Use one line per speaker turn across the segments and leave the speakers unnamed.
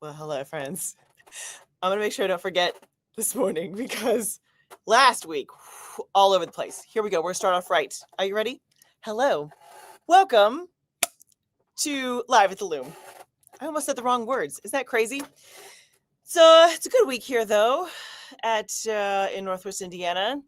Well, hello, friends. I'm going to make sure I don't forget this morning because last week, all over the place. Here we go. We're going to start off right. Are you ready? Hello. Welcome to Live at the Loom. I almost said the wrong words. Is that crazy? So it's a good week here, though, in Northwest Indiana.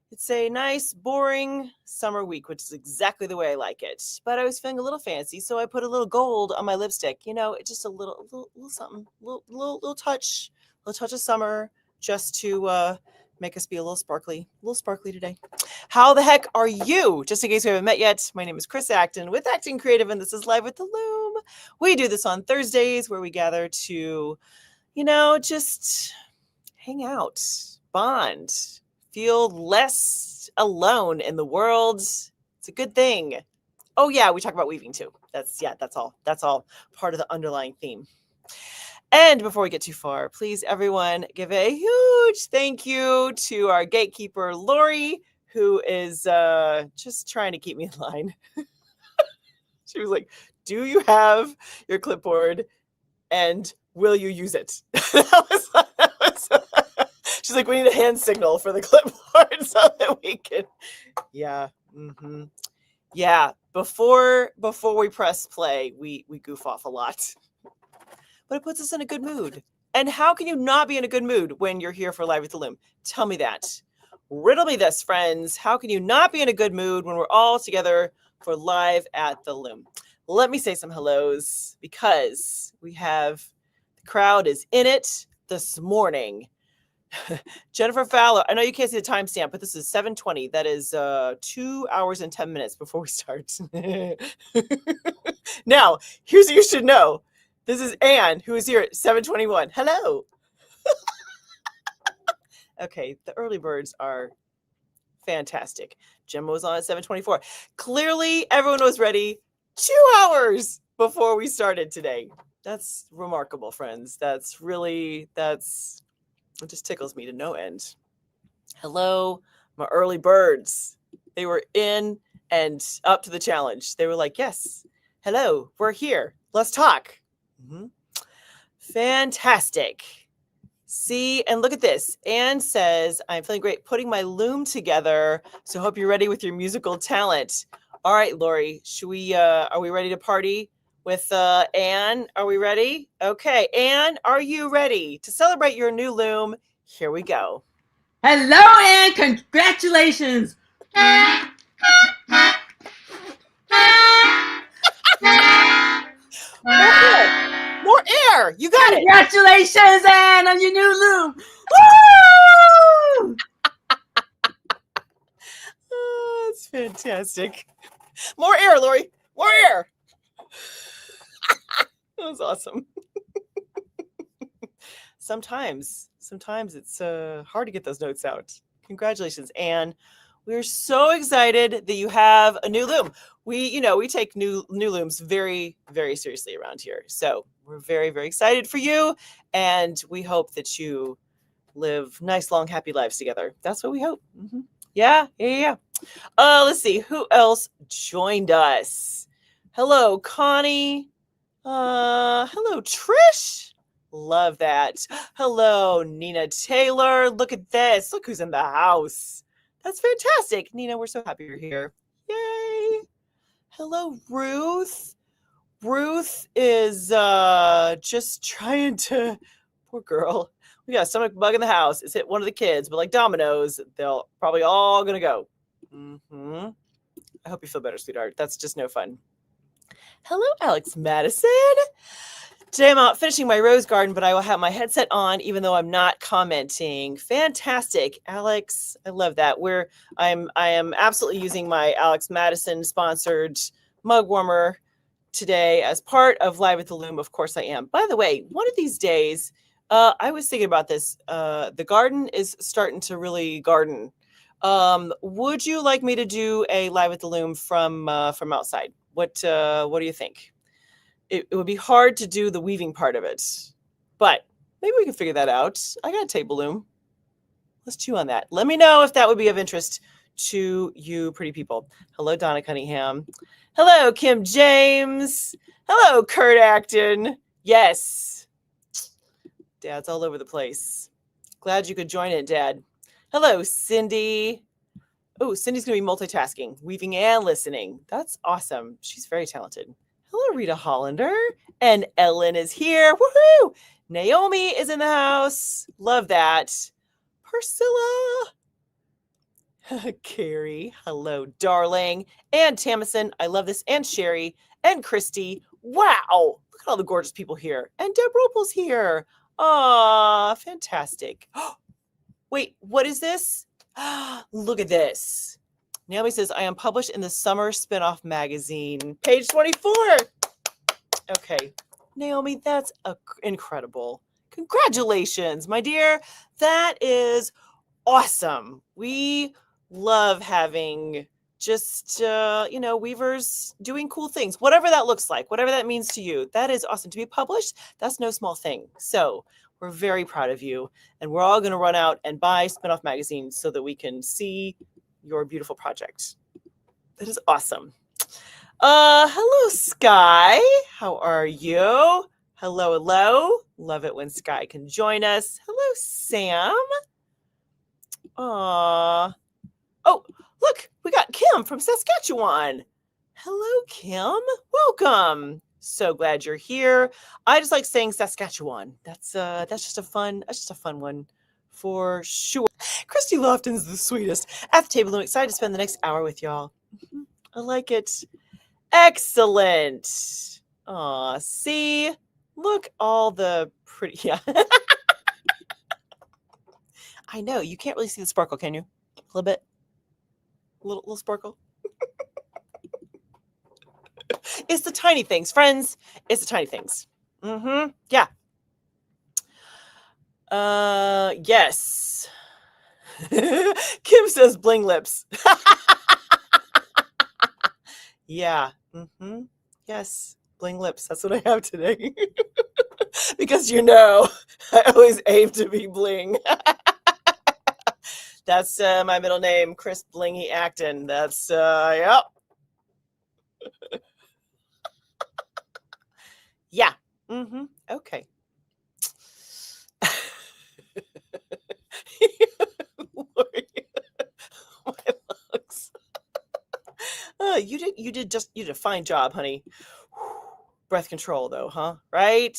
It's a nice, boring summer week, which is exactly the way I like it. But I was feeling a little fancy, so I put a little gold on my lipstick. You know, it's just a little something, little touch of summer, just to make us be a little sparkly today. How the heck are you? Just in case we haven't met yet, my name is Chris Acton with Acting Creative, and this is Live with the Loom. We do this on Thursdays, where we gather to, just hang out, bond, feel less alone in the world. It's a good thing. Oh yeah, we talk about weaving too. That's all part of the underlying theme. And before we get too far, please everyone give a huge thank you to our gatekeeper, Lori, who is just trying to keep me in line. She was like, do you have your clipboard and will you use it? She's like, we need a hand signal for the clipboard so that we can. Yeah. Mm-hmm. Yeah. Before we press play, we goof off a lot. But it puts us in a good mood. And how can you not be in a good mood when you're here for Live with the Loom? Tell me that. Riddle me this, friends. How can you not be in a good mood when we're all together for Live at the Loom? Let me say some hellos because we have the crowd is in it this morning. Jennifer Fowler, I know you can't see the timestamp, but this is 7:20. That is 2 hours and 10 minutes before we start. Now, here's what you should know. This is Anne, who is here at 7:21. Hello. Okay, the early birds are fantastic. Gemma was on at 7:24. Clearly, everyone was ready 2 hours before we started today. That's remarkable, friends. It just tickles me to no end. Hello, my early birds. They were in and up to the challenge. They were like, yes, hello, we're here. Let's talk. Mm-hmm. Fantastic. See, and look at this. Anne says, I'm feeling great putting my loom together. So hope you're ready with your musical talent. All right, Lori, are we ready to party with Anne? Are we ready? Okay, Anne, are you ready to celebrate your new loom? Here we go.
Hello, Anne. Congratulations.
More air. You got it.
Congratulations, Anne, on your new loom. Woo!
Oh, that's fantastic. More air, Lori. More air. That was awesome. Sometimes it's hard to get those notes out. Congratulations, Anne. We're so excited that you have a new loom. We take new looms very, very seriously around here. So we're very, very excited for you. And we hope that you live nice, long, happy lives together. That's what we hope. Mm-hmm. Yeah. Let's see. Who else joined us? Hello, Connie. Hello, Trish. Love that. Hello, Nina Taylor. Look at this. Look who's in the house. That's fantastic. Nina, we're so happy you're here. Yay. Hello, Ruth. Ruth is just trying to, poor girl. We got a stomach bug in the house. It's hit one of the kids, but like dominoes, they'll probably all gonna go. Mm-hmm. I hope you feel better, sweetheart. That's just no fun. Hello, Alex Madison. Today I'm out finishing my rose garden, but I will have my headset on even though I'm not commenting. Fantastic, Alex. I love that. I am absolutely using my Alex Madison sponsored mug warmer today as part of Live at the Loom. Of course I am. By the way, one of these days, I was thinking about this. The garden is starting to really garden. Would you like me to do a Live at the Loom from outside? What do you think? It would be hard to do the weaving part of it, but maybe we can figure that out. I got a table loom. Let's chew on that. Let me know if that would be of interest to you pretty people. Hello, Donna Cunningham. Hello, Kim James. Hello, Kurt Acton. Yes. Dad's all over the place. Glad you could join it, Dad. Hello, Cindy. Oh, Cindy's going to be multitasking, weaving and listening. That's awesome. She's very talented. Hello, Rita Hollander. And Ellen is here. Woohoo! Naomi is in the house. Love that. Priscilla. Carrie. Hello, darling. And Tamison. I love this. And Sherry. And Christy. Wow. Look at all the gorgeous people here. And Deb Ropel's here. Aw, fantastic. Wait, what is this? Look at this. Naomi says, I am published in the Summer Spinoff magazine. Page 24. Okay. Naomi, that's incredible. Congratulations, my dear. That is awesome. We love having just, weavers doing cool things, whatever that looks like, whatever that means to you. That is awesome. To be published, that's no small thing. So we're very proud of you. And we're all going to run out and buy Spinoff magazines so that we can see your beautiful project. That is awesome. Hello, Sky. How are you? Hello. Love it when Sky can join us. Hello, Sam. Oh, look, we got Kim from Saskatchewan. Hello, Kim. Welcome. So glad you're here. I just like saying Saskatchewan. That's just a fun one for sure. Christy Lofton's the sweetest. At the table, I'm excited to spend the next hour with y'all. I like it. Excellent. Aw, see? Look, all the pretty, yeah. I know, you can't really see the sparkle, can you? A little bit? A little sparkle? It's the tiny things, friends. It's the tiny things. Yeah. Yes. Kim says bling lips. Yeah. Yes. Bling lips. That's what I have today. Because I always aim to be bling. That's my middle name, Chris Blingy Acton. That's yep. Yeah. Okay. My lungs. You did a fine job, honey. Breath control though, huh? Right?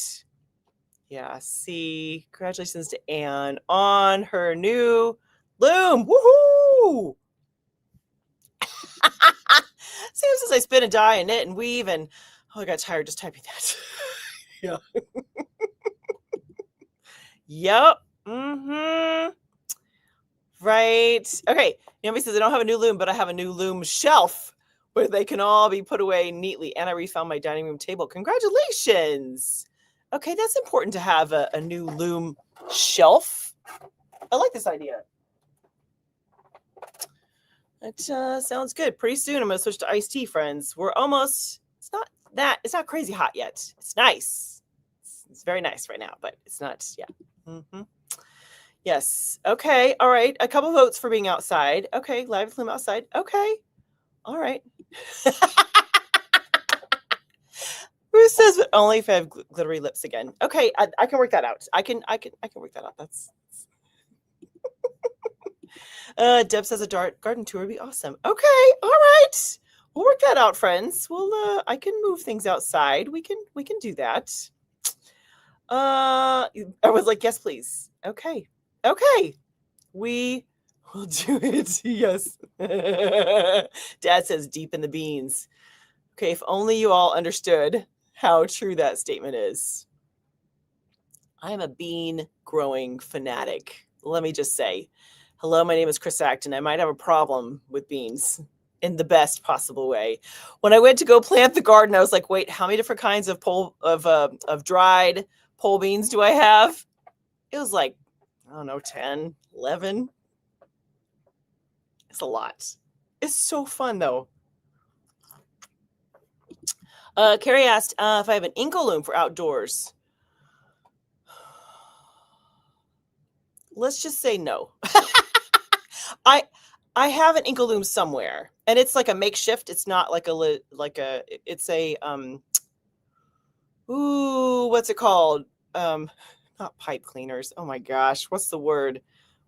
Yeah, see. Congratulations to Anne on her new Loom. Woohoo! Sam says I spin and dye and knit and weave and I got tired just typing that. Yeah. Yep. Right. Okay. Naomi says I don't have a new loom, but I have a new loom shelf where they can all be put away neatly. And I refound my dining room table. Congratulations. Okay, that's important to have a new loom shelf. I like this idea. That sounds good. Pretty soon I'm going to switch to iced tea, friends. We're almost, it's not crazy hot yet. It's nice. It's very nice right now, but it's not yet. Yes. Okay. All right. A couple votes for being outside. Okay. Live Loom outside. Okay. All right. Ruth says, but only if I have glittery lips again. Okay. I can work that out. I can work that out. That's Deb says a garden tour would be awesome. Okay, all right. We'll work that out, friends. We'll I can move things outside. We can do that. I was like, yes, please. Okay. We will do it. Yes. Dad says deep in the beans. Okay, if only you all understood how true that statement is. I am a bean growing fanatic. Let me just say. Hello, my name is Chris Acton. I might have a problem with beans in the best possible way. When I went to go plant the garden, I was like, wait, how many different kinds of dried pole beans do I have? It was like, I don't know, 10, 11. It's a lot. It's so fun, though. Carrie asked if I have an Inco loom for outdoors. Let's just say no. I have an Inco loom somewhere, and it's like a makeshift. It's not like it's a what's it called? not pipe cleaners. Oh my gosh, what's the word?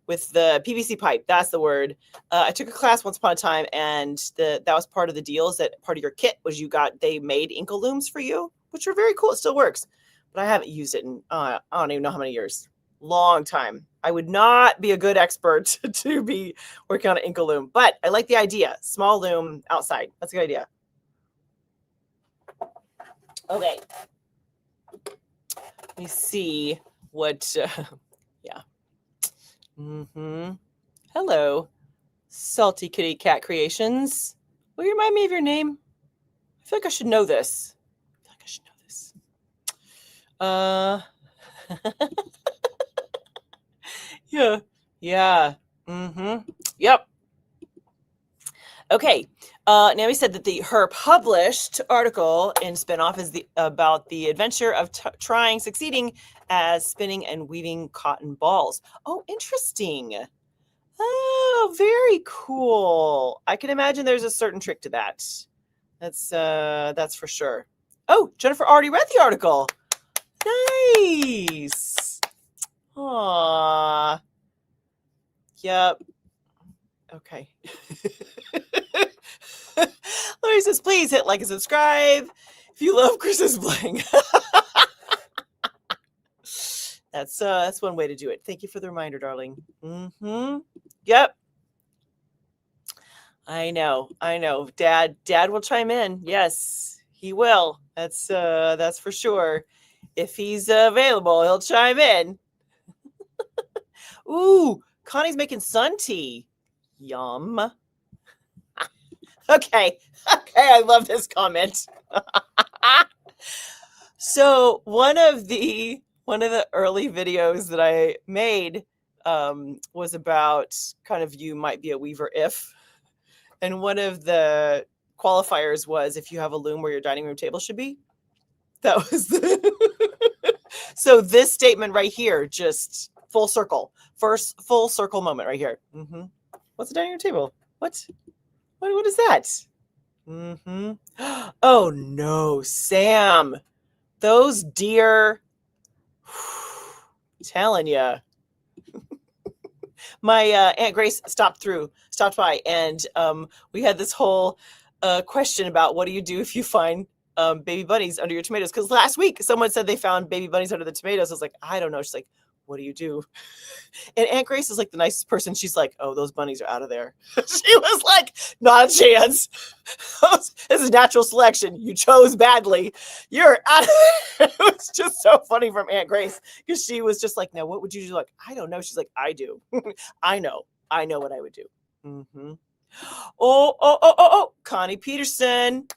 With the PVC pipe, that's the word. I took a class once upon a time, and that was part of the deals. That part of your kit was they made Inkle looms for you, which are very cool. It still works, but I haven't used it in I don't even know how many years. Long time. I would not be a good expert to be working on an Inkle loom, but I like the idea. Small loom outside. That's a good idea. Okay. Let me see what. Yeah. Hello, Salty Kitty Cat Creations. Will you remind me of your name? I feel like I should know this. Yeah. Yeah. Yep. Okay. Naomi said that her published article in Spinoff is about the adventure of succeeding as spinning and weaving cotton balls. Oh, interesting. Oh, very cool. I can imagine there's a certain trick to that. That's for sure. Oh, Jennifer already read the article. Nice. Aww. Yep. Okay. Larry says, please hit like and subscribe if you love Chris's bling. That's one way to do it. Thank you for the reminder, darling. Yep. I know. Dad will chime in. Yes, he will. That's for sure. If he's available, he'll chime in. Ooh, Connie's making sun tea. Yum. Okay, I love this comment. So one of the early videos that I made was about kind of you might be a weaver if, and one of the qualifiers was if you have a loom where your dining room table should be. That was so this statement right here, just full circle, first full circle moment right here. What's a dining room table? What is that? Oh no, Sam, those deer. Telling you. My Aunt Grace stopped by, and we had this whole question about what do you do if you find baby bunnies under your tomatoes? Because last week someone said they found baby bunnies under the tomatoes. I was like, I don't know. She's like, what do you do? And Aunt Grace is like the nicest person. She's like, oh, those bunnies are out of there. She was like, not a chance. This is natural selection. You chose badly. You're out of there. It was just so funny from Aunt Grace because she was just like, now what would you do? Like, I don't know. She's like, I do. I know what I would do. Oh, Connie Peterson.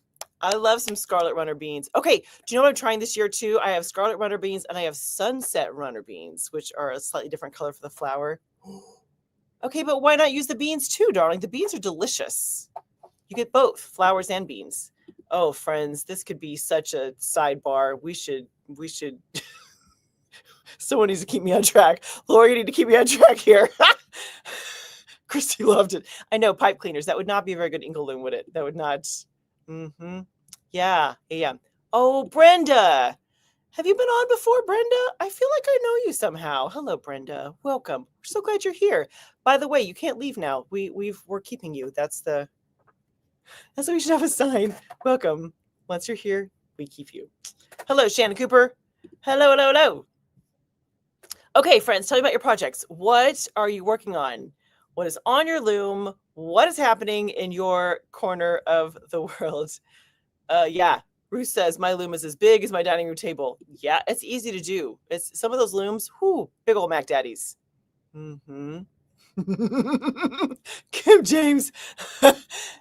I love some Scarlet Runner beans. Okay, do you know what I'm trying this year too? I have Scarlet Runner beans and I have Sunset Runner beans, which are a slightly different color for the flower. Okay, but why not use the beans too, darling? The beans are delicious. You get both flowers and beans. Oh, friends, this could be such a sidebar. We should. Someone needs to keep me on track. Laura, you need to keep me on track here. Christy loved it. I know, pipe cleaners. That would not be a very good Inkle loom, would it? That would not. Yeah. Oh, Brenda. Have you been on before, Brenda? I feel like I know you somehow. Hello, Brenda. Welcome. We're so glad you're here. By the way, you can't leave now. We're keeping you. That's what we should have a sign. Welcome. Once you're here, we keep you. Hello, Shannon Cooper. Hello. Okay, friends, tell me about your projects. What are you working on? What is on your loom? What is happening in your corner of the world? Yeah, Ruth says, my loom is as big as my dining room table. Yeah, it's easy to do. It's some of those looms, big old Mac Daddies. Kim James,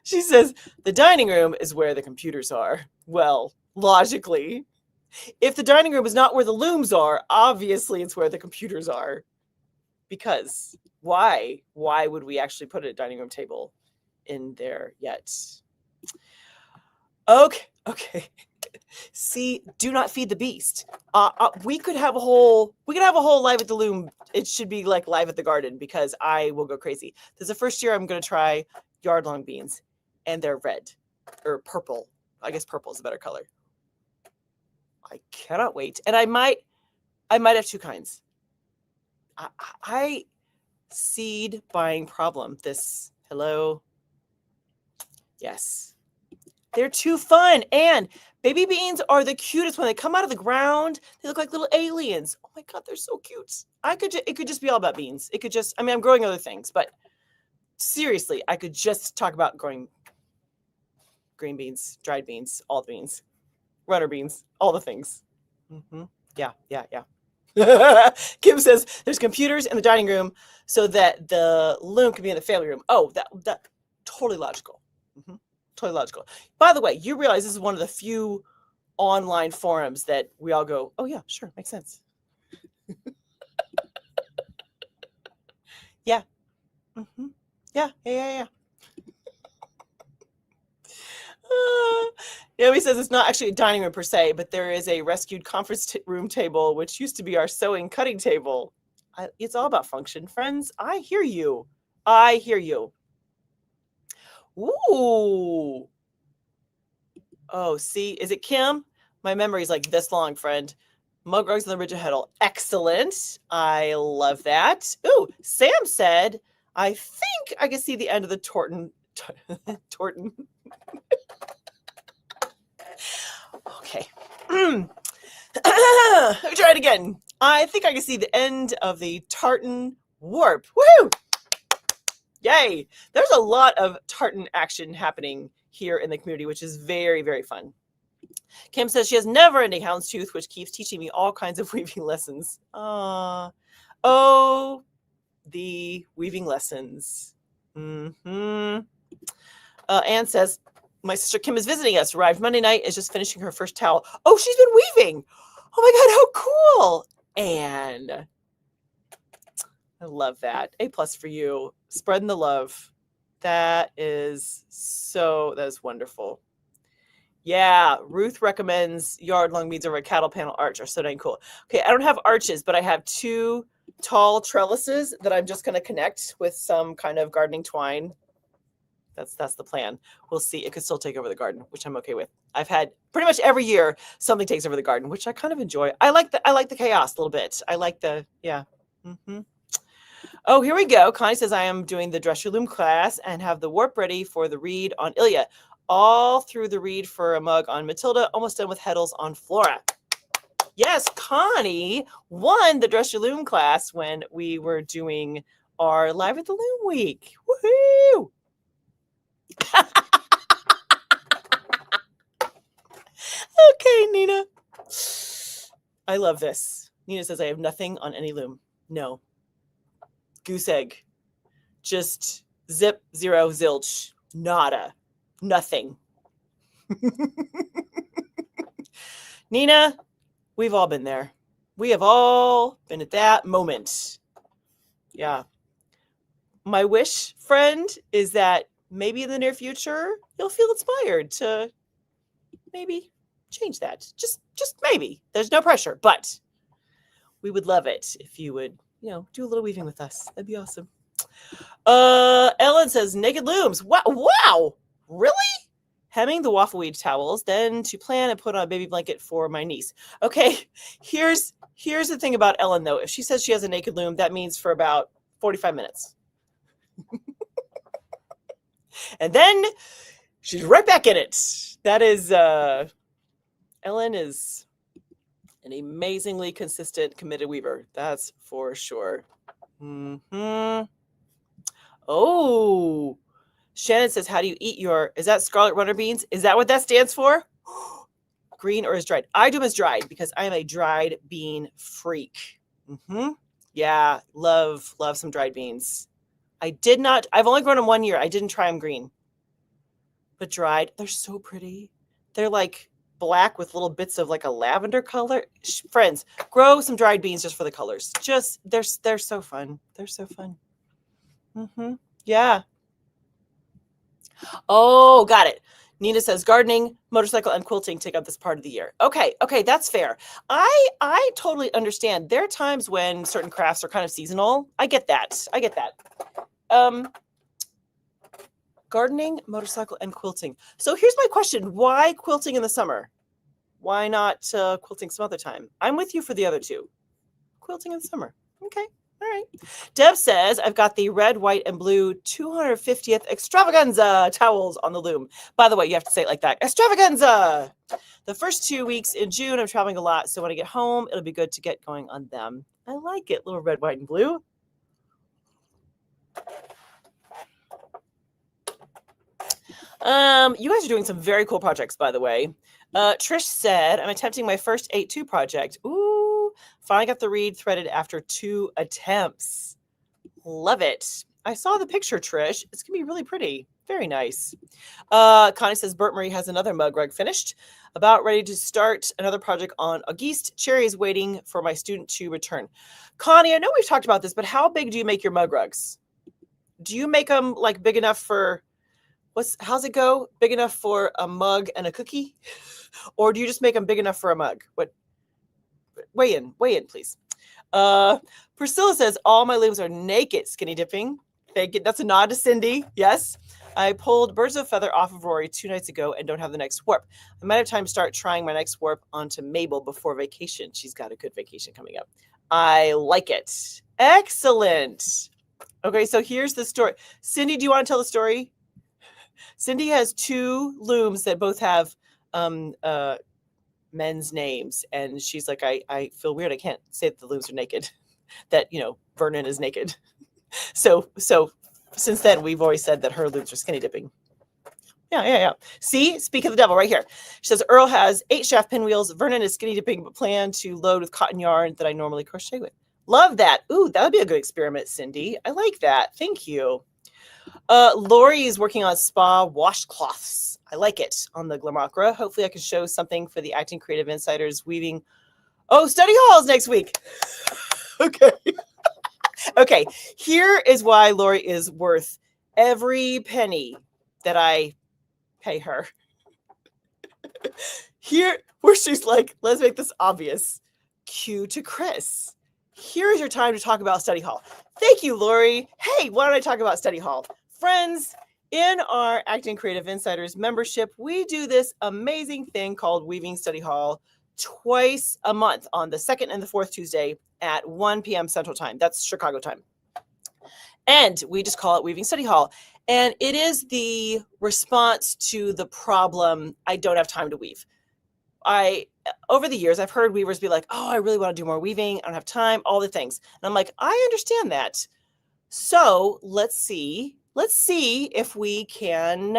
she says, the dining room is where the computers are. Well, logically, if the dining room is not where the looms are, obviously it's where the computers are. Because why would we actually put a dining room table in there yet? Okay. See, do not feed the beast. We could have a whole live at the loom. It should be like live at the garden because I will go crazy. This is the first year I'm going to try yard long beans, and they're red or purple. I guess purple is a better color. I cannot wait, and I might I might have two kinds. I seed buying problem. Hello. Yes. They're too fun. And baby beans are the cutest when they come out of the ground. They look like little aliens. Oh my God, they're so cute. It could just be all about beans. It could just, I mean, I'm growing other things, but seriously, I could just talk about growing green beans, dried beans, all the beans, runner beans, all the things. Mm-hmm. Yeah. Kim says there's computers in the dining room so that the loom can be in the family room. Oh, that totally logical. Mm-hmm. Totally logical. By the way, you realize this is one of the few online forums that we all go, oh yeah, sure, makes sense. Yeah. Mm-hmm. Yeah. Naomi says it's not actually a dining room per se, but there is a rescued conference room table, which used to be our sewing cutting table. It's all about function, friends. I hear you. Ooh. Oh, see, is it Kim? My memory is like this long, friend. Mug rugs on the ridge of Heddle. Excellent. I love that. Ooh, Sam said, I think I can see the end of the Torton. Okay. Let me try it again. I think I can see the end of the tartan warp. Woo! Yay! There's a lot of tartan action happening here in the community, which is very, very fun. Kim says she has never-ending houndstooth, which keeps teaching me all kinds of weaving lessons. Oh, the weaving lessons. Mm-hmm. Anne says, my sister Kim is visiting us. Arrived Monday night, is just finishing her first towel. Oh, she's been weaving. Oh my God, how cool. And I love that. A+ for you. Spreading the love. That is wonderful. Yeah, Ruth recommends yard long beads over a cattle panel arch are so dang cool. Okay, I don't have arches, but I have 2 tall trellises that I'm just going to connect with some kind of gardening twine. That's the plan. We'll see. It could still take over the garden, which I'm okay with. I've had pretty much every year something takes over the garden, which I kind of enjoy. I like the chaos a little bit. I like yeah. Mm-hmm. Oh, here we go. Connie says I am doing the Dress Your Loom class and have the warp ready for the read on Ilya. All through the read for a mug on Matilda, almost done with Heddles on Flora. Yes, Connie won the Dress Your Loom class when we were doing our Live at the Loom week. Woohoo! Okay, Nina. I love this. Nina says I have nothing on any loom. No. Goose egg. Just zip, zero, zilch. Nada. Nothing. Nina, we've all been there. We have all been at that moment. Yeah. My wish, friend, is that maybe in the near future, you'll feel inspired to maybe change that. Just maybe. There's no pressure, but we would love it if you would, do a little weaving with us. That'd be awesome. Ellen says naked looms. Wow. Really? Hemming the waffle weed towels, then to plan and put on a baby blanket for my niece. Okay, here's the thing about Ellen, though. If she says she has a naked loom, that means for about 45 minutes. And then she's right back in it. That is, Ellen is an amazingly consistent, committed weaver. That's for sure. Mm-hmm. Oh, Shannon says, how do you eat is that scarlet runner beans? Is that what that stands for? Green or as dried? I do them as dried because I am a dried bean freak. Mm-hmm. Yeah, love some dried beans. I've only grown them 1 year. I didn't try them green. But dried, they're so pretty. They're like black with little bits of like a lavender color. Friends, grow some dried beans just for the colors. They're so fun. They're so fun. Mm-hmm. Yeah. Oh, got it. Nina says gardening, motorcycle, and quilting take up this part of the year. Okay, that's fair. I totally understand. There are times when certain crafts are kind of seasonal. I get that. Gardening, motorcycle, and quilting. So here's my question. Why quilting in the summer? Why not quilting some other time? I'm with you for the other two. quilting in the summer. Okay. All right. Deb says, I've got the red, white, and blue 250th extravaganza towels on the loom. By the way, you have to say it like that. Extravaganza! The first 2 weeks in June, I'm traveling a lot. So when I get home, it'll be good to get going on them. I like it. Little red, white, and blue. You guys are doing some very cool projects, by the way. Trish said, I'm attempting my first 8-2 project. Ooh, finally got the reed threaded after 2 attempts. Love it. I saw the picture, Trish. It's going to be really pretty. Very nice. Connie says, Bert Marie has another mug rug finished. About ready to start another project on Auguste. Cherry is waiting for my student to return. Connie, I know we've talked about this, but how big do you make your mug rugs? Do you make them like big enough for... how's it go? Big enough for a mug and a cookie? Or do you just make them big enough for a mug? What? Weigh in, please. Priscilla says, all my looms are naked skinny dipping. Thank you. That's a nod to Cindy. Yes. I pulled Birds of Feather off of Rory 2 nights ago and don't have the next warp. I might have time to start trying my next warp onto Mabel before vacation. She's got a good vacation coming up. I like it. Excellent. Okay, so here's the story. Cindy, do you want to tell the story? Cindy has 2 looms that both have men's names. And she's like, I feel weird. I can't say that the looms are naked, that, Vernon is naked. So since then, we've always said that her looms are skinny dipping. Yeah. See, speak of the devil right here. She says, Earl has 8 shaft pinwheels. Vernon is skinny dipping, but plan to load with cotton yarn that I normally crochet with. Love that. Ooh, that would be a good experiment, Cindy. I like that. Thank you. Lori is working on spa washcloths. I like it on the Glamacra. Hopefully I can show something for the Acting Creative Insiders weaving. Oh, study halls next week. Okay. Okay. Here is why Lori is worth every penny that I pay her. Here, where she's like, let's make this obvious. Cue to Chris. Here is your time to talk about study hall. Thank you, Lori. Hey, why don't I talk about study hall? Friends, in our Acting Creative Insiders membership, we do this amazing thing called Weaving Study Hall twice a month on the 2nd and the 4th Tuesday at 1 p.m. Central Time. That's Chicago time. And we just call it Weaving Study Hall. And it is the response to the problem, I don't have time to weave. Over the years, I've heard weavers be like, oh, I really want to do more weaving. I don't have time, all the things. And I'm like, I understand that. So let's see if we can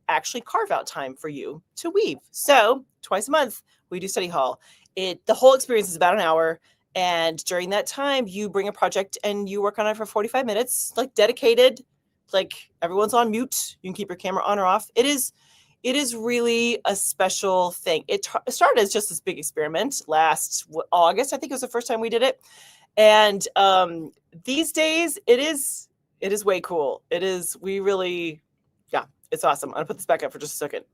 actually carve out time for you to weave. So twice a month, we do study hall. The whole experience is about an hour. And during that time, you bring a project and you work on it for 45 minutes, like dedicated, like everyone's on mute. You can keep your camera on or off. It is really a special thing. It started as just this big experiment last August. I think it was the first time we did it. And these days, it is way cool. It's awesome. I'm gonna put this back up for just a second.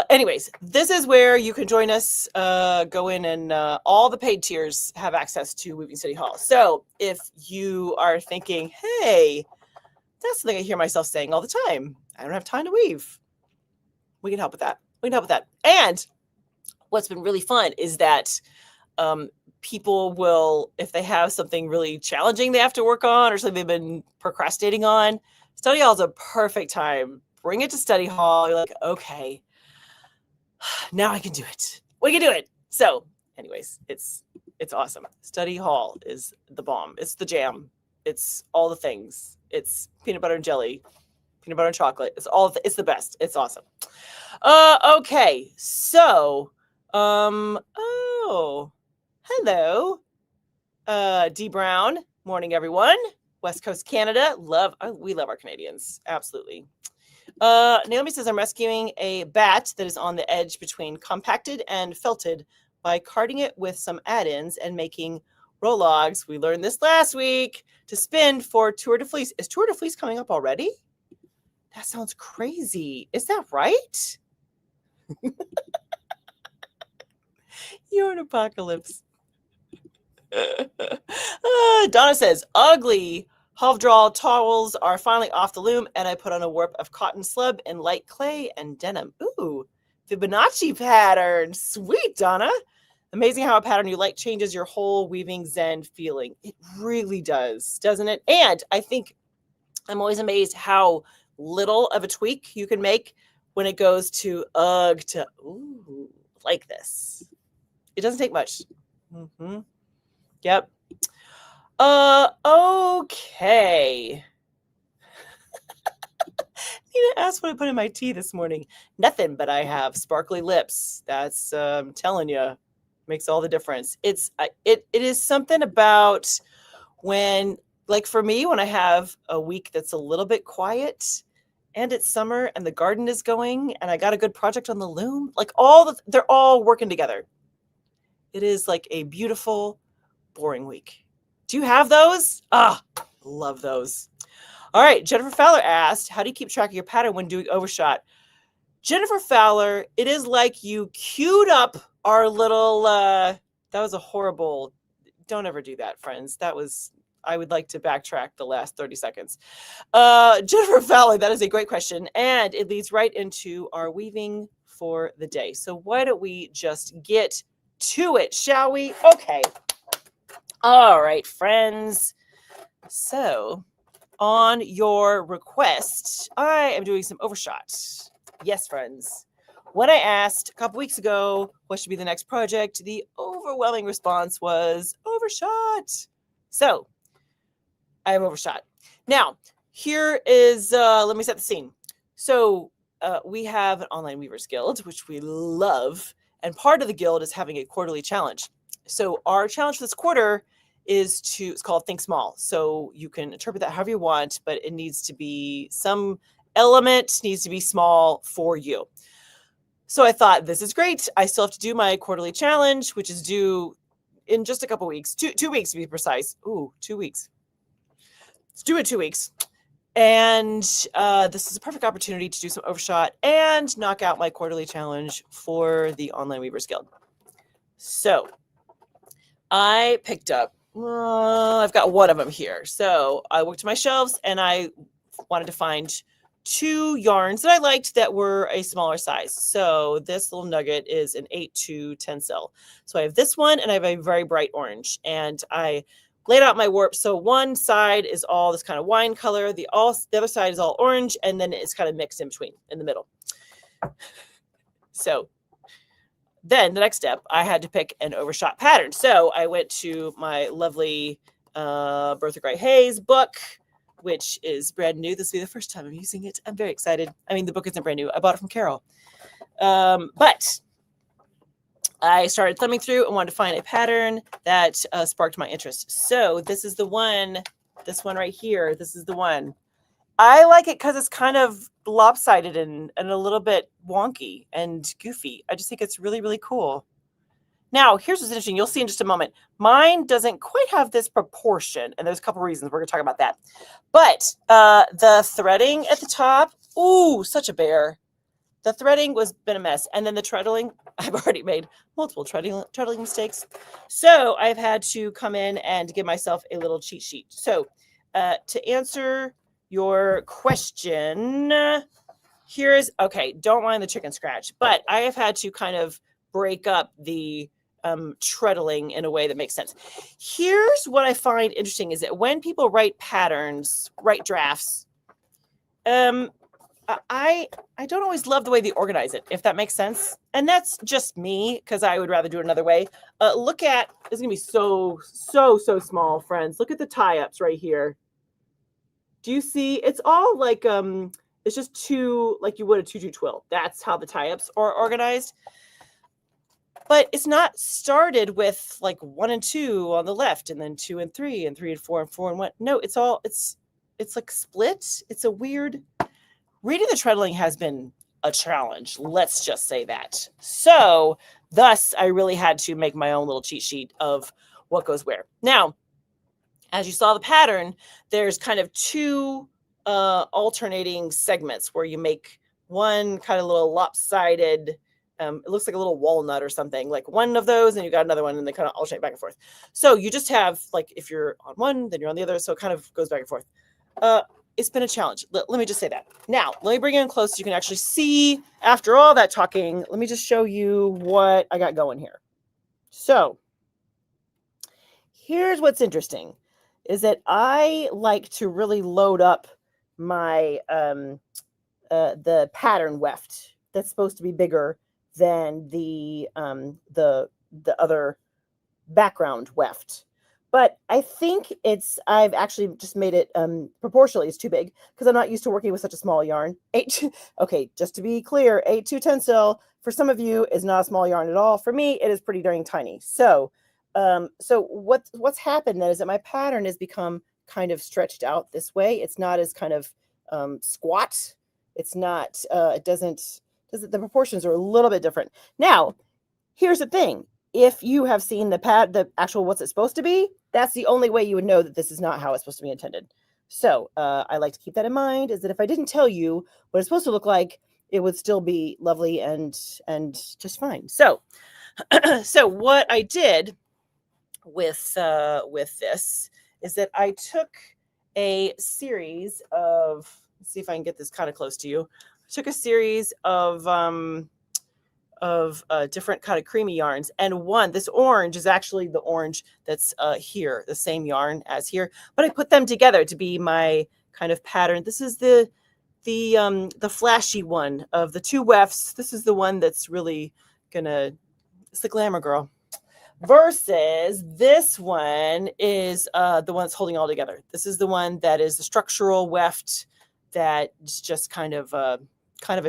Anyways, this is where you can join us. Go in and all the paid tiers have access to Weaving City Hall. So if you are thinking, hey, that's something I hear myself saying all the time, I don't have time to weave, we can help with that. And what's been really fun is that people will, if they have something really challenging they have to work on or something they've been procrastinating on, study hall is a perfect time. Bring it to study hall. You're like, okay, now I can do it. We can do it. So anyways, it's awesome. Study hall is the bomb. It's the jam. It's all the things. It's peanut butter and jelly, peanut butter and chocolate. It's the best. It's awesome. Okay. So, hello. D Brown. Morning, everyone. West Coast Canada. We love our Canadians. Absolutely. Naomi says, I'm rescuing a bat that is on the edge between compacted and felted by carding it with some add-ins and making rologs. We learned this last week to spin for Tour de Fleece. Is Tour de Fleece coming up already? That sounds crazy. Is that right? You're an apocalypse. Donna says, ugly Half-draw towels are finally off the loom, and I put on a warp of cotton slub in light clay and denim. Ooh, Fibonacci pattern. Sweet, Donna. Amazing how a pattern you like changes your whole weaving zen feeling. It really does, doesn't it? And I think I'm always amazed how little of a tweak you can make when it goes to ugh to ooh, like this. It doesn't take much. Mm-hmm. Yep. Okay. Nina asked what I put in my tea this morning. Nothing, but I have sparkly lips. That's telling you, makes all the difference. It is something about when, like for me, when I have a week that's a little bit quiet and it's summer and the garden is going and I got a good project on the loom, like they're all working together. It is like a beautiful, boring week. Do you have those? Ah, love those. All right, Jennifer Fowler asked, how do you keep track of your pattern when doing overshot? Jennifer Fowler, it is like you queued up our little, that was a horrible, don't ever do that, friends. I would like to backtrack the last 30 seconds. Jennifer Fowler, that is a great question. And it leads right into our weaving for the day. So why don't we just get to it, shall we? Okay. All right, friends. So on your request, I am doing some overshot. Yes, friends. When I asked a couple weeks ago what should be the next project, the overwhelming response was overshot. So I have overshot. Now, here is, let me set the scene. So we have an online Weavers Guild, which we love. And part of the guild is having a quarterly challenge. So our challenge for this quarter it's called Think Small. So you can interpret that however you want, but it needs to be some element needs to be small for you. So I thought, this is great. I still have to do my quarterly challenge, which is due in just a couple weeks, 2 weeks to be precise. Ooh, 2 weeks. It's due in 2 weeks. And this is a perfect opportunity to do some overshot and knock out my quarterly challenge for the Online Weavers Guild. So I picked up, I've got one of them here. So I looked to my shelves and I wanted to find 2 yarns that I liked that were a smaller size. So this little nugget is an 8 to 10 cell. So I have this one and I have a very bright orange. And I laid out my warp. So one side is all this kind of wine color. The other side is all orange. And then it's kind of mixed in between, in the middle. So then the next step, I had to pick an overshot pattern. So I went to my lovely Bertha Gray Hayes book, which is brand new. This will be the first time I'm using it. I'm very excited. I mean, the book isn't brand new. I bought it from Carol. But I started thumbing through and wanted to find a pattern that sparked my interest. So this is the one, this one right here. This is the one. I like it because it's kind of lopsided and a little bit wonky and goofy. I just think it's really, really cool. Now, here's what's interesting. You'll see in just a moment. Mine doesn't quite have this proportion, and there's a couple reasons. We're going to talk about that. But the threading at the top, ooh, such a bear. The threading been a mess. And then the treadling, I've already made multiple treadling mistakes. So I've had to come in and give myself a little cheat sheet. So to answer your question, okay, don't mind the chicken scratch, but I have had to kind of break up the treadling in a way that makes sense. Here's what I find interesting is that when people write patterns, write drafts, I don't always love the way they organize it, if that makes sense. And that's just me, because I would rather do it another way. Look at, this is going to be so small, friends. Look at the tie-ups right here. Do you see? It's all like, it's just 2, like you would a 2-2 twill. That's how the tie-ups are organized. But it's not started with like 1 and 2 on the left, and then 2 and 3, and 3 and 4, and 4 and 1. No, it's like split. It's a weird, reading the treadling has been a challenge. Let's just say that. So thus, I really had to make my own little cheat sheet of what goes where. Now, as you saw the pattern, there's kind of 2 alternating segments where you make one kind of little lopsided, it looks like a little walnut or something, like one of those, and you got another one, and they kind of alternate back and forth. So you just have, like, if you're on one, then you're on the other, so it kind of goes back and forth. It's been a challenge. Let me just say that. Now, let me bring you in close so you can actually see, after all that talking, let me just show you what I got going here. So here's what's interesting is that I like to really load up my the pattern weft that's supposed to be bigger than the other background weft. But I think I've actually just made it proportionally it's too big because I'm not used to working with such a small yarn. Okay, just to be clear, 8/2 tencel for some of you is not a small yarn at all. For me, it is pretty darn tiny. So what's happened then is that my pattern has become kind of stretched out this way. It's not as kind of squat. It's not, it doesn't, the proportions are a little bit different. Now, here's the thing. If you have seen the actual what's it supposed to be, that's the only way you would know that this is not how it's supposed to be intended. So I like to keep that in mind, is that if I didn't tell you what it's supposed to look like, it would still be lovely and just fine. So, so what I did with this is that I took a series of, let's see if I can get this kind of close to you. I took a series of different kind of creamy yarns, and this orange is actually the orange that's here, the same yarn as here, but I put them together to be my kind of pattern. This is the flashy one of the two wefts. This is the one that's really it's the glamour girl. Versus this one is the one that's holding all together. This is the one that is the structural weft that is just kind of a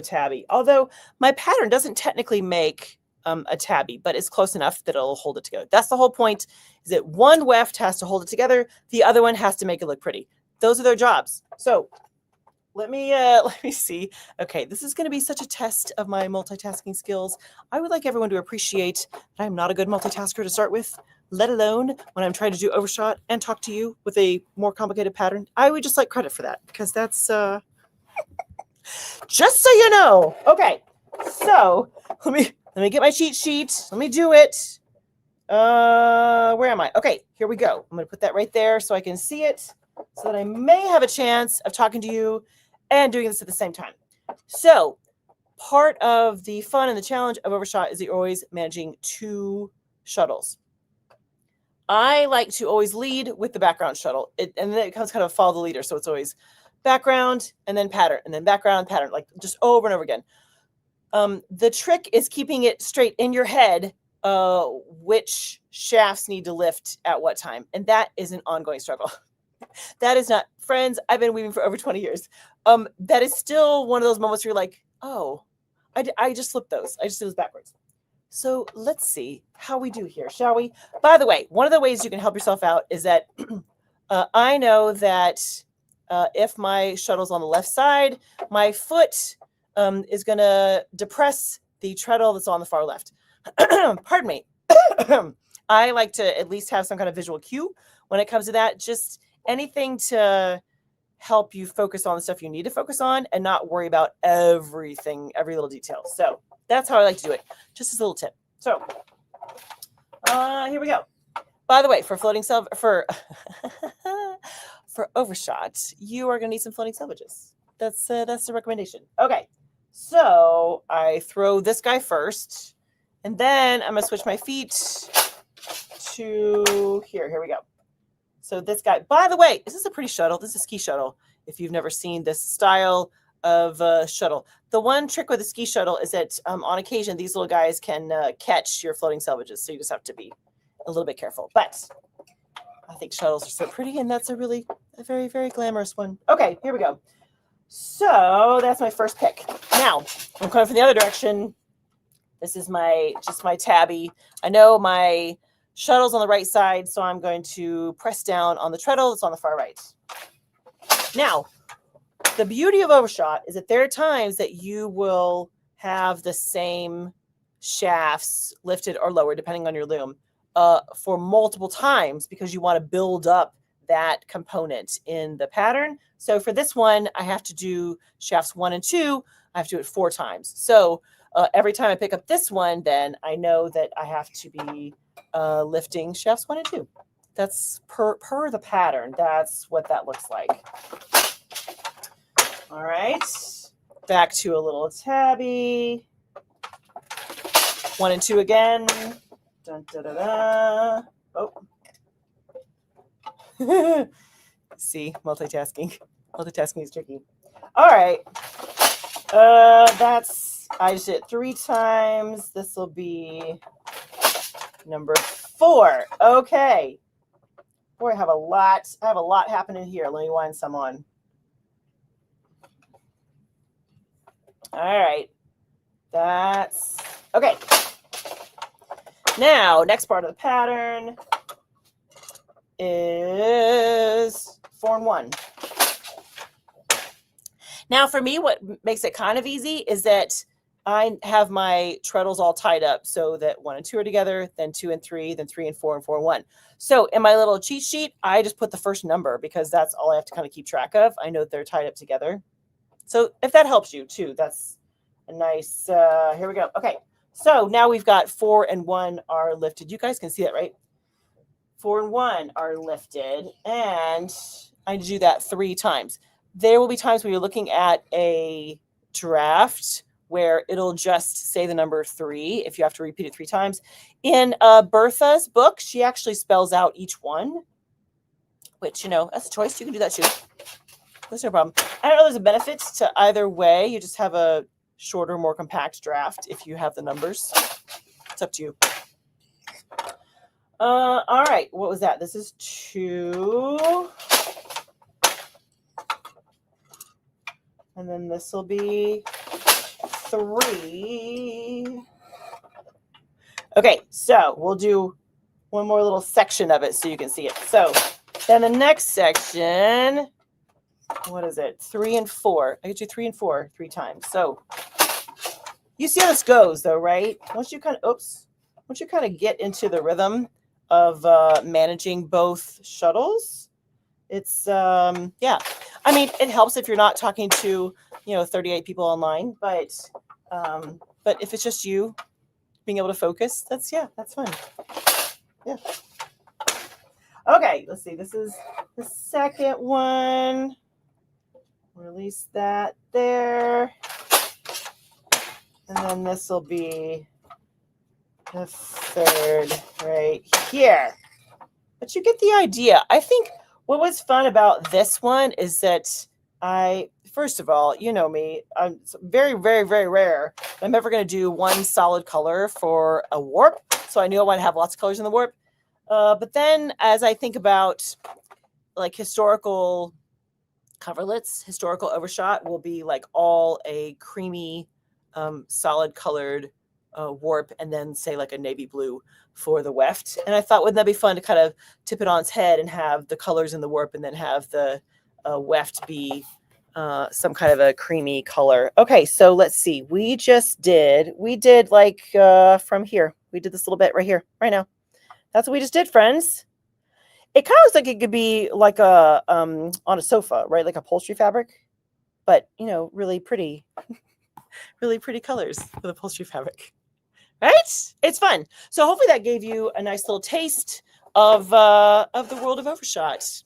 tabby. Although my pattern doesn't technically make a tabby, but it's close enough that it'll hold it together. That's the whole point, is that one weft has to hold it together. The other one has to make it look pretty. Those are their jobs. So let me see. Okay, this is going to be such a test of my multitasking skills. I would like everyone to appreciate that I'm not a good multitasker to start with, let alone when I'm trying to do overshot and talk to you with a more complicated pattern. I would just like credit for that, because that's just so you know. Okay, so let me get my cheat sheet. Let me do it. Where am I? Okay, here we go. I'm going to put that right there so I can see it, so that I may have a chance of talking to you and doing this at the same time. So part of the fun and the challenge of overshot is that you're always managing two shuttles. I like to always lead with the background shuttle, and then it comes kind of follow the leader. So it's always background and then pattern, and then background pattern, like just over and over again. The trick is keeping it straight in your head, which shafts need to lift at what time, and that is an ongoing struggle. That is not, friends, I've been weaving for over 20 years. That is still one of those moments where you're like, oh, I just flipped those. I just did those backwards. So let's see how we do here, shall we? By the way, one of the ways you can help yourself out is that I know that if my shuttle's on the left side, my foot is going to depress the treadle that's on the far left. Pardon me. I like to at least have some kind of visual cue when it comes to that. Just anything to help you focus on the stuff you need to focus on and not worry about everything, every little detail. So that's how I like to do it. Just as a little tip. So here we go. By the way, for floating for overshot, you are going to need some floating selvages. That's the recommendation. Okay, so I throw this guy first, and then I'm going to switch my feet to here. Here we go. So this guy, by the way, this is a pretty shuttle. This is a ski shuttle. If you've never seen this style of shuttle, the one trick with the ski shuttle is that on occasion, these little guys can catch your floating selvages. So you just have to be a little bit careful. But I think shuttles are so pretty, and that's a very, very glamorous one. Okay, here we go. So that's my first pick. Now I'm coming from the other direction. This is just my tabby. I know my shuttle's on the right side, so I'm going to press down on the treadle that's on the far right. Now, the beauty of overshot is that there are times that you will have the same shafts lifted or lowered, depending on your loom, for multiple times, because you want to build up that component in the pattern. So for this one, I have to do shafts 1 and 2. I have to do it 4 times. So every time I pick up this one, then I know that I have to be lifting shafts 1 and 2. That's per the pattern. That's what that looks like. All right, back to a little tabby. 1 and 2 again. Dun, da, da, da. Oh. See, multitasking. Multitasking is tricky. All right. I just did it 3 times. This will be number 4. Okay. Boy, I have a lot happening here. Let me wind some on. All right. That's okay. Now, next part of the pattern is 4 and 1. Now, for me, what makes it kind of easy is that I have my treadles all tied up so that 1 and 2 are together, then 2 and 3, then 3 and 4, and 4 and 1. So in my little cheat sheet, I just put the first number because that's all I have to kind of keep track of. I know they're tied up together. So if that helps you too, that's a nice, here we go. Okay, so now we've got 4 and 1 are lifted. You guys can see that, right? 4 and 1 are lifted, and I do that 3 times. There will be times when you're looking at a draft where it'll just say the number 3 if you have to repeat it 3 times. In Bertha's book, she actually spells out each one, which, that's a choice. You can do that too. That's no problem. I don't know there's a benefit to either way. You just have a shorter, more compact draft if you have the numbers. It's up to you. All right. What was that? This is 2. And then this will be 3. Okay, so we'll do one more little section of it so you can see it. So then the next section, what is it? 3 and 4. I get you 3 and 4 3 times. So you see how this goes though, right? Once you kind of get into the rhythm of managing both shuttles, it's yeah. I mean, it helps if you're not talking to 38 people online, but if it's just you being able to focus, that's fun. Yeah. Okay, let's see. This is the second one. Release that there, and then this will be the third right here. But you get the idea. I think what was fun about this one is that first of all, you know me, I'm very, very, very rare. I'm ever going to do one solid color for a warp. So I knew I want to have lots of colors in the warp. But then as I think about like historical coverlets, historical overshot will be like all a creamy, solid colored warp, and then say like a navy blue for the weft. And I thought, wouldn't that be fun to kind of tip it on its head and have the colors in the warp and then have the weft be some kind of a creamy color. Okay, so let's see. We did like from here. We did this little bit right here, right now. That's what we just did, friends. It kind of looks like it could be like a on a sofa, right? Like upholstery fabric, but really pretty, really pretty colors for the upholstery fabric. Right? It's fun. So hopefully that gave you a nice little taste of the world of overshot.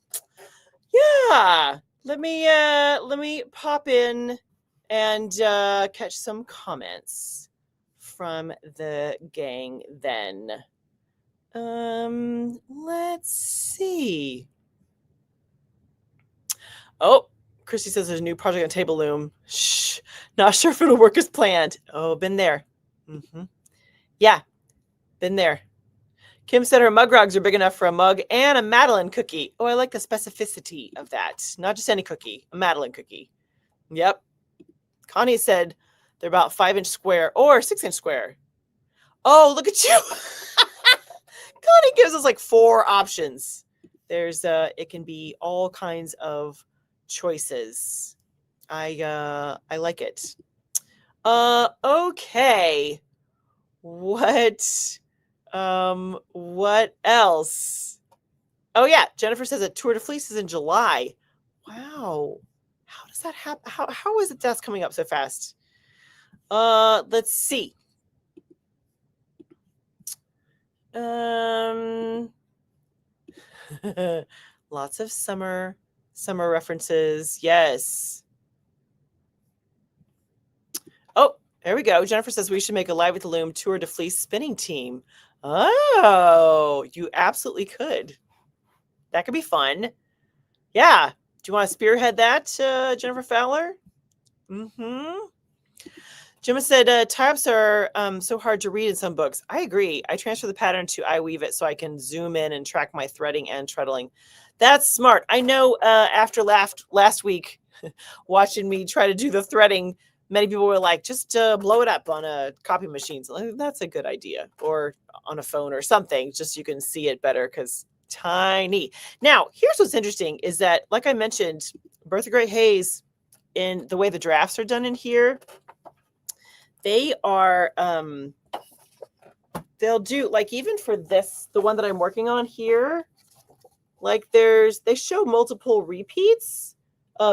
Yeah. Let me pop in and catch some comments from the gang then. Let's see. Oh, Christy says there's a new project on Table Loom. Shh. Not sure if it'll work as planned. Oh, been there. Mm-hmm. Yeah, been there. Kim said her mug rugs are big enough for a mug and a Madeline cookie. Oh, I like the specificity of that. Not just any cookie, a Madeline cookie. Yep. Connie said they're about 5-inch square or 6-inch square. Oh, look at you. Connie gives us like 4 options. There's it can be all kinds of choices. I like it. Okay. What else? Oh yeah, Jennifer says a Tour de Fleece is in July. Wow. How does that happen? How is it that's coming up so fast? Let's see. Lots of summer references. Yes. Oh, there we go. Jennifer says we should make a Live with the Loom Tour de Fleece spinning team. Oh, you absolutely could. That could be fun. Yeah. Do you want to spearhead that, Jennifer Fowler? Mm-hmm. Gemma said, tie-ups are so hard to read in some books. I agree. I transfer the pattern to iWeave It so I can zoom in and track my threading and treadling. That's smart. I know after last week, watching me try to do the threading, many people were like, just blow it up on a copy machine. So that's a good idea. Or on a phone or something, just so you can see it better because tiny. Now, here's what's interesting is that, like I mentioned, Bertha Gray Hayes, in the way the drafts are done in here, they are, they'll do, like, even for this, the one that I'm working on here, like they show multiple repeats,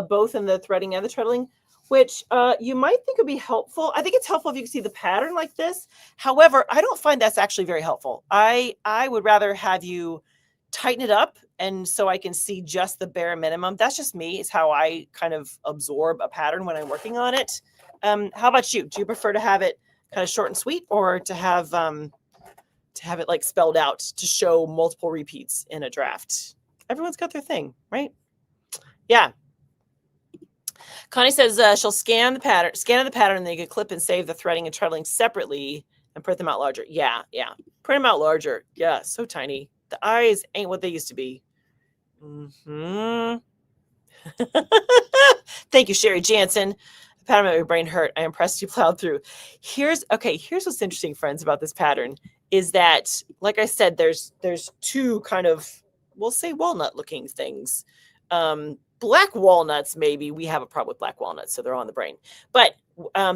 both in the threading and the treadling, which you might think would be helpful. I think it's helpful if you can see the pattern like this. However, I don't find that's actually very helpful. I would rather have you tighten it up, and so I can see just the bare minimum. That's just me. It's how I kind of absorb a pattern when I'm working on it. How about you? Do you prefer to have it kind of short and sweet, or to have it like spelled out to show multiple repeats in a draft? Everyone's got their thing, right? Yeah. Connie says she'll scan the pattern, and then you can clip and save the threading and treadling separately and print them out larger. Yeah. Print them out larger. Yeah, so tiny. The eyes ain't what they used to be. Mm-hmm. Thank you, Sherry Jansen. The pattern made my brain hurt. I am impressed you plowed through. Here's what's interesting, friends, about this pattern is that, like I said, there's two kind of, we'll say, walnut looking things. Black walnuts, maybe we have a problem with black walnuts, so they're on the brain. But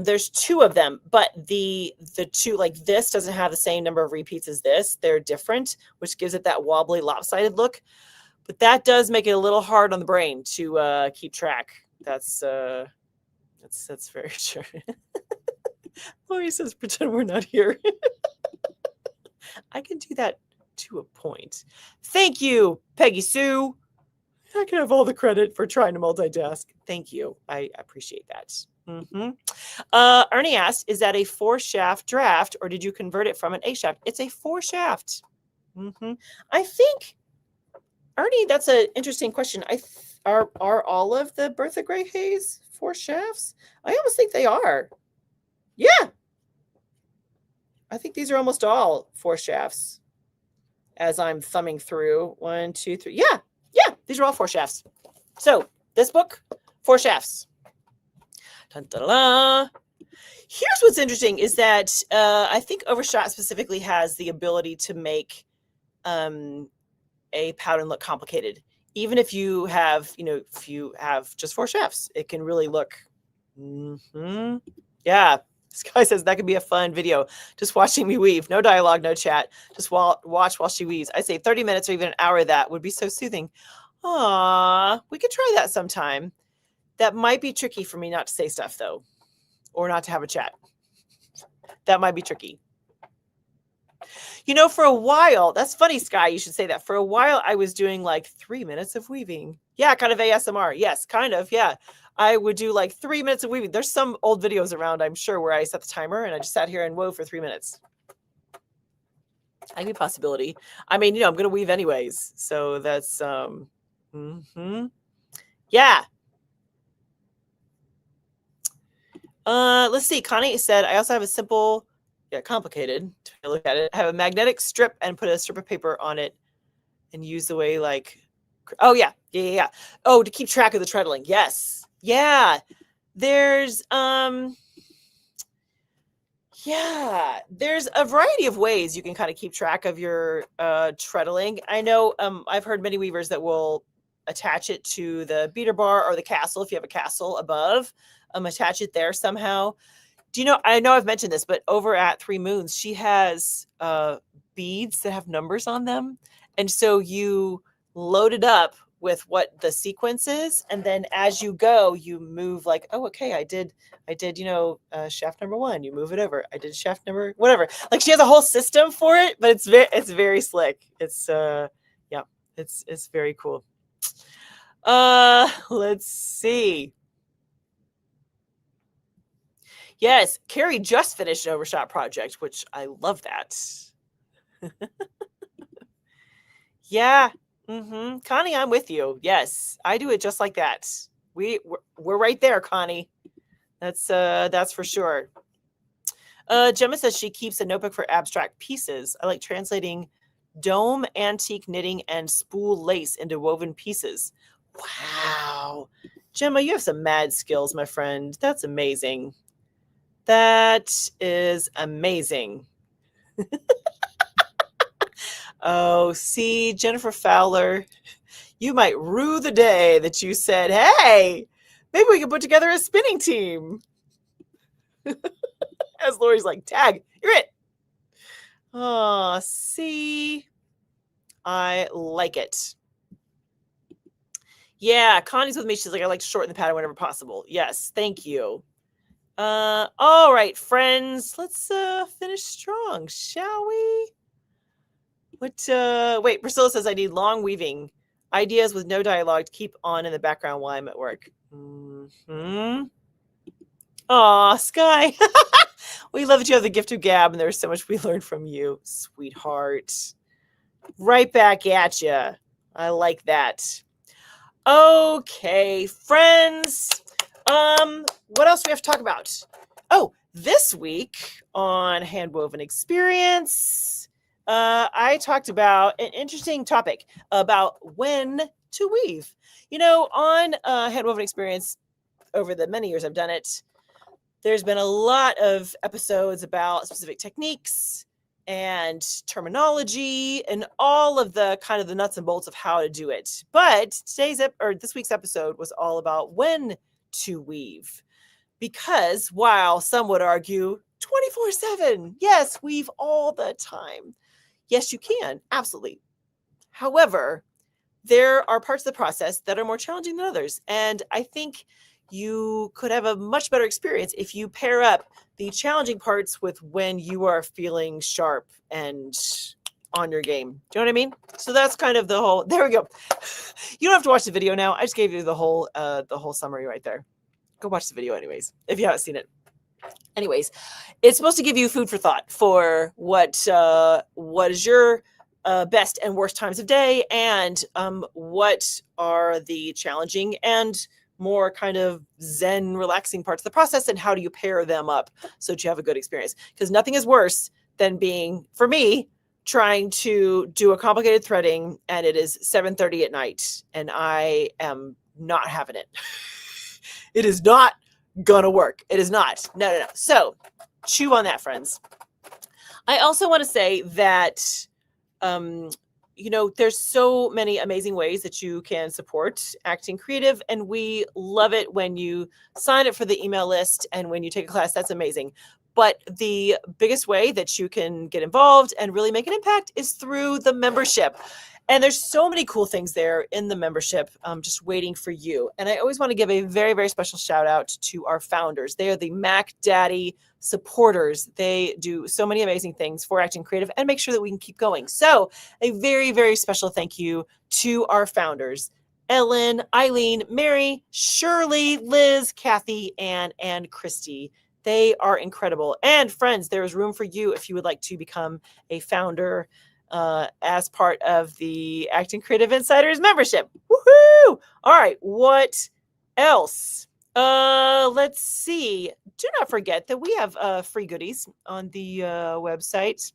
there's two of them, but the two, like this doesn't have the same number of repeats as this. They're different, which gives it that wobbly, lopsided look. But that does make it a little hard on the brain to keep track. That's very true. Lori says, pretend we're not here. I can do that to a point. Thank you, Peggy Sue. I can have all the credit for trying to multitask. Thank you. I appreciate that. Mm-hmm. Ernie asked, is that a 4-shaft draft, or did you convert it from an 8-shaft? It's a 4-shaft. Mm-hmm. I think, Ernie, that's an interesting question. Are all of the Bertha Gray Hayes 4 shafts? I almost think they are. Yeah. I think these are almost all 4 shafts as I'm thumbing through. 1, 2, 3. Yeah. These are all 4 shafts. So this book, 4 shafts. Dun-da-da-da. Here's what's interesting is that I think Overshot specifically has the ability to make a pattern look complicated. Even if you have, just 4 shafts, it can really look. Mm-hmm. Yeah. This guy says that could be a fun video. Just watching me weave. No dialogue, no chat. Just watch while she weaves. I say 30 minutes or even an hour of that would be so soothing. Aw, we could try that sometime. That might be tricky for me not to say stuff, though, or not to have a chat. That might be tricky. For a while, that's funny, Sky, you should say that. For a while, I was doing like 3 minutes of weaving. Yeah, kind of ASMR. Yes, kind of. Yeah. I would do like 3 minutes of weaving. There's some old videos around, I'm sure, where I set the timer and I just sat here and wove for 3 minutes. That could be a possibility. I mean, I'm going to weave anyways. So that's, yeah. Let's see. Connie said, I also have a simple, complicated to look at it. I have a magnetic strip and put a strip of paper on it and use the way like, oh yeah. Oh, to keep track of the treadling. Yes. Yeah. There's there's a variety of ways you can kind of keep track of your treadling. I know I've heard many weavers that will attach it to the beater bar or the castle if you have a castle above. Attach it there somehow. Do you know, I know I've mentioned this, but over at 3 Moons, she has beads that have numbers on them. And so you load it up with what the sequence is. And then as you go, you move like, oh, okay, I did, shaft number 1, you move it over. I did shaft number, whatever. Like she has a whole system for it, but it's very slick. It's, it's very cool. Let's see. Yes, Carrie just finished an Overshot project, which I love that. Yeah. Connie, I'm with you. Yes, I do it just like that. We're right there, Connie. That's for sure. Gemma says she keeps a notebook for abstract pieces. I like translating dome, antique knitting, and spool lace into woven pieces. Wow. Gemma, you have some mad skills, my friend. That's amazing. That is amazing. Oh, see, Jennifer Fowler, you might rue the day that you said, hey, maybe we can put together a spinning team. As Lori's like, tag, you're it. Oh, see, I like it. Yeah, Connie's with me. She's like, I like to shorten the pattern whenever possible. Yes, thank you. All right, friends, let's finish strong, shall we? Wait, Priscilla says I need long weaving ideas with no dialogue to keep on in the background while I'm at work. Aw, Sky. We love that you have the gift of gab, and there's so much we learned from you, sweetheart. Right back at you. I like that. Okay, friends. What else do we have to talk about? Oh, this week on Handwoven Experience, I talked about an interesting topic about when to weave. You know, on Handwoven Experience, over the many years I've done it, there's been a lot of episodes about specific techniques and terminology and all of the kind of the nuts and bolts of how to do it. But this week's episode was all about when to weave. Because while some would argue 24/7, yes, weave all the time. Yes, you can, absolutely. However, there are parts of the process that are more challenging than others. And I think you could have a much better experience if you pair up the challenging parts with when you are feeling sharp and on your game. Do you know what I mean? So that's kind of the whole, there we go. You don't have to watch the video now. I just gave you the whole summary right there. Go watch the video anyways, if you haven't seen it. Anyways, it's supposed to give you food for thought for what is your best and worst times of day, and what are the challenging and more kind of zen relaxing parts of the process, and how do you pair them up so that you have a good experience. Because nothing is worse than being, for me, trying to do a complicated threading and it is 7:30 at night and I am not having it. It is not gonna work. It is not. No. So chew on that, friends. I also want to say that there's so many amazing ways that you can support Acting Creative, and we love it when you sign up for the email list and when you take a class. That's amazing. But the biggest way that you can get involved and really make an impact is through the membership. And there's so many cool things there in the membership, just waiting for you. And I always want to give a very, very special shout out to our founders. They are the Mac Daddy supporters. They do so many amazing things for Acting Creative and make sure that we can keep going. So a very, very special thank you to our founders, Ellen, Eileen, Mary, Shirley, Liz, Kathy, Ann, and Christy. They are incredible. And friends, there is room for you if you would like to become a founder as part of the Acting Creative Insiders membership. Woohoo! All right, what else? Let's see. Do not forget that we have free goodies on the website.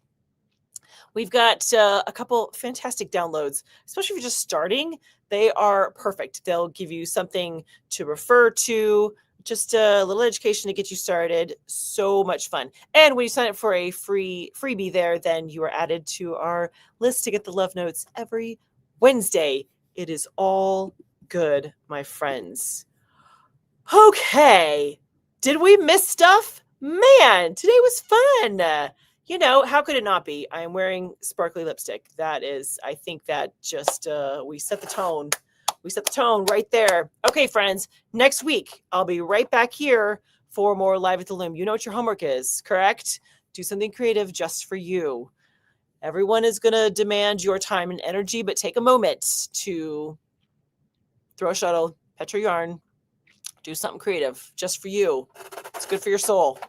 We've got a couple fantastic downloads, especially if you're just starting. They are perfect. They'll give you something to refer to, just a little education to get you started. So much fun. And when you sign up for a freebie there, then you are added to our list to get the love notes every Wednesday. It is all good, my friends. Okay. Did we miss stuff? Man, today was fun. How could it not be? I am wearing sparkly lipstick. That is, I think that just, we set the tone. We set the tone right there. Okay, friends, next week, I'll be right back here for more Live at the Loom. You know what your homework is, correct? Do something creative just for you. Everyone is going to demand your time and energy, but take a moment to throw a shuttle, pet your yarn, do something creative just for you. It's good for your soul.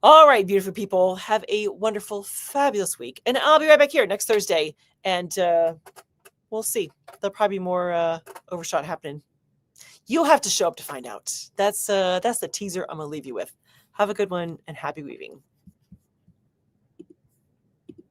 All right, beautiful people, have a wonderful, fabulous week. And I'll be right back here next Thursday. And we'll see. There'll probably be more overshot happening. You'll have to show up to find out. That's the teaser I'm going to leave you with. Have a good one and happy weaving.